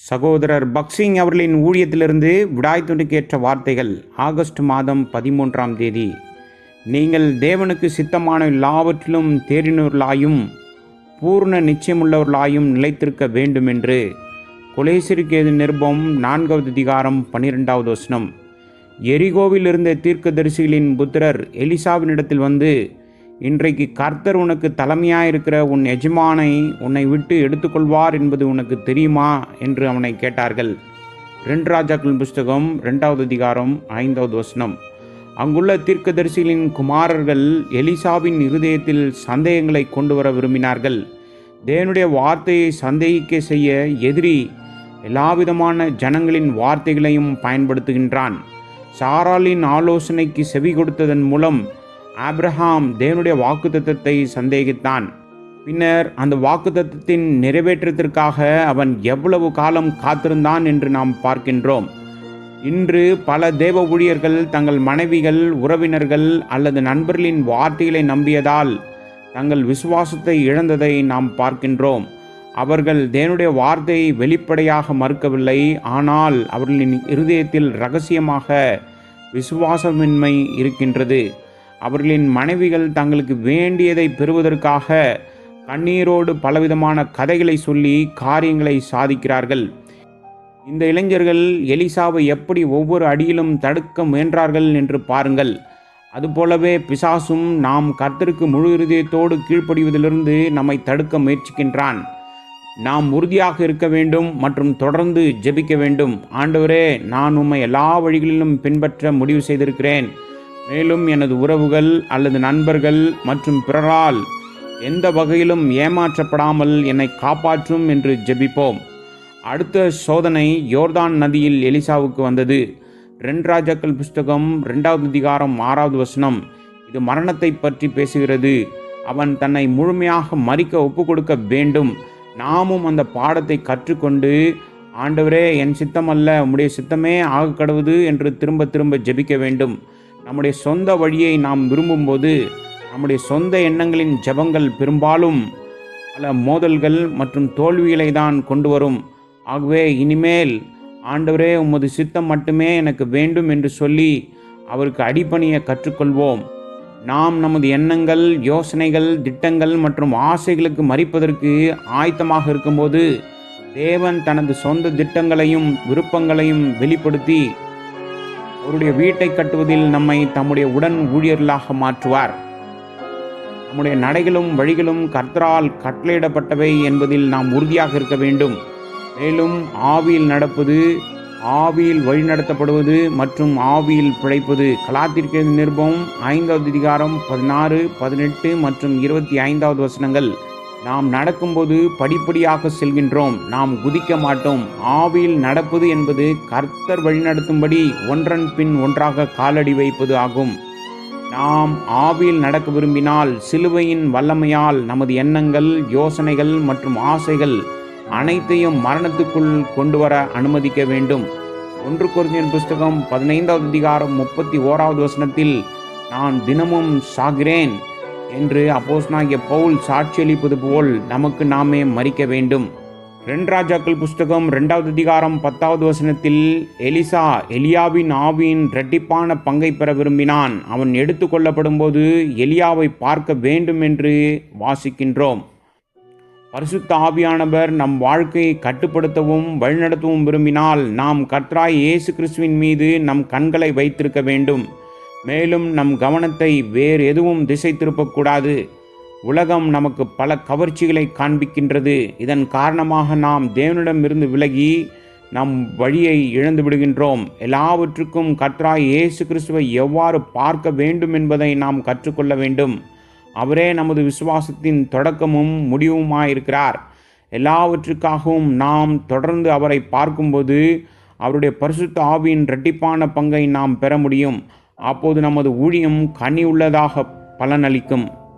சகோதரர் பக்சிங் அவர்களின் ஊழியத்திலிருந்து விடாய் துண்டுக்கேற்ற வார்த்தைகள். ஆகஸ்ட் மாதம் 13ஆம் தேதி. நீங்கள் தேவனுக்கு சித்தமான எல்லாவற்றிலும் தேறினவர்களாயும் பூர்ண நிச்சயமுள்ளவர்களாயும் நிலைத்திருக்க வேண்டுமென்று. கொலேசியருக்கு எழுதிய நிருபம் 4வது அதிகாரம் 12வது வசனம். எரிகோவில் இருந்த தீர்க்கதரிசிகளின் புத்திரர் எலிசாவினிடத்தில் வந்து, இன்றைக்கு கர்த்தர் உனக்கு தலைமையாயிருக்கிற உன் எஜமானை உன்னை விட்டு எடுத்துக்கொள்வார் என்பது உனக்கு தெரியுமா என்று அவனை கேட்டார்கள். 2 ராஜாக்கள் புஸ்தகம் 2வது அதிகாரம் 5வது வசனம். அங்குள்ள தீர்க்கதரிசிகளின் குமாரர்கள் எலிசாவின் இருதயத்தில் சந்தேகங்களை கொண்டு வர விரும்பினார்கள். தேவனுடைய வார்த்தையை சந்தேகிக்க செய்ய எதிரி எல்லாவிதமான ஜனங்களின் வார்த்தைகளையும் பயன்படுத்துகின்றான். சாராளின் ஆலோசனைக்கு செவி கொடுத்ததன் மூலம் ஆபிரகாம் தேவனுடைய வாக்குத்தத்தத்தை சந்தேகித்தான். பின்னர் அந்த வாக்குத்தத்தத்தின் நிறைவேற்றத்திற்காக அவன் எவ்வளவு காலம் காத்திருந்தான் என்று நாம் பார்க்கின்றோம். இன்று பல தேவ ஊழியர்கள் தங்கள் மனைவிகள், உறவினர்கள் அல்லது நண்பர்களின் வார்த்தைகளை நம்பியதால் தங்கள் விசுவாசத்தை இழந்ததை நாம் பார்க்கின்றோம். அவர்கள் தேவனுடைய வார்த்தையை வெளிப்படையாக மறுக்கவில்லை, ஆனால் அவர்களின் இருதயத்தில் இரகசியமாக விசுவாசமின்மை இருக்கின்றது. அவர்களின் மனைவிகள் தங்களுக்கு வேண்டியதை பெறுவதற்காக கண்ணீரோடு பலவிதமான கதைகளை சொல்லி காரியங்களை சாதிக்கிறார்கள். இந்த இளைஞர்கள் எலிசாவை எப்படி ஒவ்வொரு அடியிலும் தடுக்க முயன்றார்கள் என்று பாருங்கள். அதுபோலவே பிசாசும் நாம் கர்த்தருக்கு முழு இருதயத்தோடு கீழ்ப்படிவதிலிருந்து நம்மை தடுக்க முயற்சிக்கின்றான். நாம் உறுதியாக இருக்க வேண்டும் மற்றும் தொடர்ந்து ஜெபிக்க வேண்டும். ஆண்டவரே, நான் உம்மை எல்லா வழிகளிலும் பின்பற்ற முடிவு செய்திருக்கிறேன். மேலும் எனது உறவுகள் அல்லது நண்பர்கள் மற்றும் பிறரால் எந்த வகையிலும் ஏமாற்றப்படாமல் என்னை காப்பாற்றும் என்று ஜெபிப்போம். அடுத்த சோதனை யோர்தான் நதியில் எலிசாவுக்கு வந்தது. 2 ராஜாக்கள் புஸ்தகம் 2வது அதிகாரம் 6வது வசனம். இது மரணத்தை பற்றி பேசுகிறது. அவன் தன்னை முழுமையாக மரிக்க ஒப்பு கொடுக்க வேண்டும். நாமும் அந்த பாடத்தை கற்றுக்கொண்டு, ஆண்டவரே, என் சித்தம் அல்ல உம்முடைய சித்தமே ஆக கடவுது என்று திரும்ப திரும்ப ஜெபிக்க வேண்டும். நம்முடைய சொந்த வழியை நாம் விரும்பும்போது நம்முடைய சொந்த எண்ணங்களின் ஜெபங்கள் பெரும்பாலும் பல மோதல்கள் மற்றும் தோல்விகளை தான் கொண்டு வரும். ஆகவே இனிமேல் ஆண்டவரே, உமது சித்தம் மட்டுமே எனக்கு வேண்டும் என்று சொல்லி அவருக்கு அடிபணிய கற்றுக்கொள்வோம். நாம் நமது எண்ணங்கள், யோசனைகள், திட்டங்கள் மற்றும் ஆசைகளுக்கு மறிப்பதற்கு ஆயத்தமாக இருக்கும்போது தேவன் தனது சொந்த திட்டங்களையும் விருப்பங்களையும் வெளிப்படுத்தி அவருடைய வீட்டை கட்டுவதில் நம்மை தம்முடைய உடன் ஊழியர்களாக மாற்றுவார். நம்முடைய நடைகளும் வழிகளும் கர்த்தரால் கட்டளையிடப்பட்டவை என்பதில் நாம் உறுதியாக இருக்க வேண்டும். மேலும் ஆவியில் நடப்பது, ஆவியில் வழிநடத்தப்படுவது மற்றும் ஆவியில் பிழைப்பது. கலாத்திற்கு எழுதிய நிருபம் 5வது அதிகாரம் 16, 18 மற்றும் 25வது வசனங்கள். நாம் நடக்கும்போது படிப்படியாக செல்கின்றோம், நாம் குதிக்க மாட்டோம். ஆவியில் நடப்பது என்பது கர்த்தர் வழிநடத்தும்படி ஒன்றன் பின் ஒன்றாக காலடி வைப்பது ஆகும். நாம் ஆவியில் நடக்க விரும்பினால் சிலுவையின் வல்லமையால் நமது எண்ணங்கள், யோசனைகள் மற்றும் ஆசைகள் அனைத்தையும் மரணத்துக்குள் கொண்டு வர அனுமதிக்க வேண்டும். 1 கொரிந்தியர் புஸ்தகம் 15வது அதிகாரம் 31வது வசனத்தில், நான் தினமும் சாகிறேன் என்று அப்போஸ்தலனாகிய பவுல் சாட்சியளிப்பது போல் நமக்கு நாமே மரிக்க வேண்டும். 2 ராஜாக்கள் புஸ்தகம் 2வது அதிகாரம் 10வது வசனத்தில், எலிசா எலியாவின் ஆவியின் இரட்டிப்பான பங்கை பெற விரும்பினான். அவன் எடுத்துக்கொள்ளப்படும் போது எலியாவை பார்க்க வேண்டும் என்று வாசிக்கின்றோம். பரிசுத்த ஆவியானவர் நம் வாழ்க்கையை கட்டுப்படுத்தவும் வழிநடத்தவும் விரும்பினால் நாம் கர்த்தராய் இயேசு கிறிஸ்துவின் மீது நம் கண்களை வைத்திருக்க வேண்டும். மேலும் நம் கவனத்தை வேறு எதுவும் திசை திருப்பக்கூடாது. உலகம் நமக்கு பல கவர்ச்சிகளை காண்பிக்கின்றது. இதன் காரணமாக நாம் தேவனிடமிருந்து விலகி நம் வழியை இழந்து விடுகின்றோம். எல்லாவற்றுக்கும் கர்த்தராய் இயேசு கிறிஸ்துவை எவ்வாறு பார்க்க வேண்டும் என்பதை நாம் கற்றுக்கொள்ள வேண்டும். அவரே நமது விசுவாசத்தின் தொடக்கமும் முடிவுமாயிருக்கிறார். எல்லாவற்றுக்காகவும் நாம் தொடர்ந்து அவரை பார்க்கும்போது அவருடைய பரிசுத்த ஆவியின் இரட்டிப்பான பங்கை நாம் பெற முடியும். அப்போது நமது ஊழியம் கனி உள்ளதாக பலனளிக்கும்.